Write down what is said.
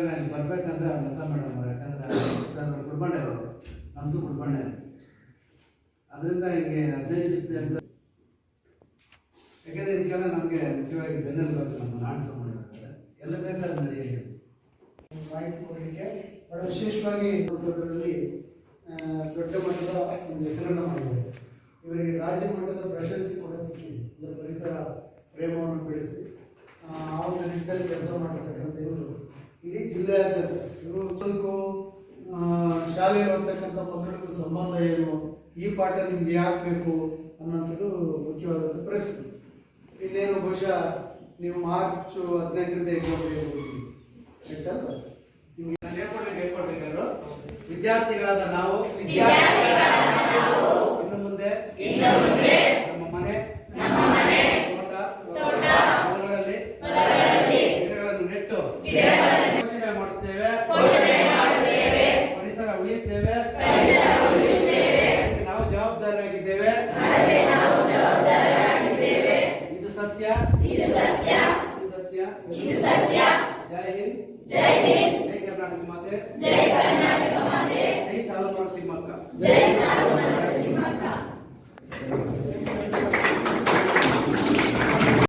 ನಾನು ಬರ್ಬೇಕಂದ್ರೆ ಲತಾ ಮೇಡಮ್ ಅವರು, ಯಾಕಂದ್ರೆ ಗುಡ್ಬಂಡೆ ಅವರು, ನಮ್ಮದು ಗುಡ್ಬಂಡೆ. ಅದರಿಂದ ಹಿಂಗೆ 15 ದಿವಸದಿಂದ, ಯಾಕೆಂದರೆ ಇದಕ್ಕೆಲ್ಲ ನಮಗೆ ಮುಖ್ಯವಾಗಿ ಬೆನ್ನೆಲು ಬೇಕು. ನಮ್ಮ ನಾಡು ಸಂಬಂಧ ಎಲ್ಲ ಬೇಕಾದ್ರೆ ನಡೆಯಲಿ ಮಾಹಿತಿ ಕೊಡಲಿಕ್ಕೆ ಬಹಳ ವಿಶೇಷವಾಗಿ ದೊಡ್ಡದಲ್ಲಿ ದೊಡ್ಡ ಮಟ್ಟದ ಒಂದು ಹೆಸರನ್ನು ಮಾಡಿದ್ದಾರೆ. ಇವರಿಗೆ ರಾಜ್ಯ ಮಟ್ಟದ ಪ್ರಶಸ್ತಿ ಕೂಡ ಸಿಕ್ಕಿದೆ. ಇದರ ಪರಿಸರ ಪ್ರೇಮವನ್ನು ಬೆಳೆಸಿ ಆ ಒಂದು ನಿಟ್ಟಿನಲ್ಲಿ ಕೆಲಸ ಮಾಡಿರ್ತಕ್ಕಂಥ ಇವರು ಇಡೀ ಜಿಲ್ಲೆಯಾದ್ಯಂತ ಇವರು ಸ್ವಲ್ಪ ಶಾಲೆಯಲ್ಲಿ ಓದ್ತಕ್ಕಂಥ ಮಕ್ಕಳಿಗೂ ಸಂಬಂಧ ಏನು, ಈ ಪಾಠ ನಿಮ್ಗೆ ಯಾಕೆ ಬೇಕು ಅನ್ನೋಂಥದ್ದು ಮುಖ್ಯವಾದಂಥ ಪ್ರಶ್ನೆ. ಇನ್ನೇನು ಬಹುಶಃ ನೀವು ಮಾರ್ಚ್ 18ರಿಂದ ಹೇಳ್ಕೊಡ್ಬೇಕಾದ್ರು ವಿದ್ಯಾರ್ಥಿಗಳಾದ ನಾವು ಇನ್ನು ಮುಂದೆ ನಮ್ಮ ಮನೆ ತೋಟ ಹೊಲಗಳಲ್ಲಿ ಗಿಡಗಳನ್ನು ನೆಟ್ಟು ಪೋಷಣೆ ಮಾಡುತ್ತೇವೆ, ಪರಿಸರ ಉಳಿಯುತ್ತೇವೆ, ನಾವು ಜವಾಬ್ದಾರಿಯಾಗಿದ್ದೇವೆ. ಇದು ಸತ್ಯ. ಜೈ ಹಿಂದ್.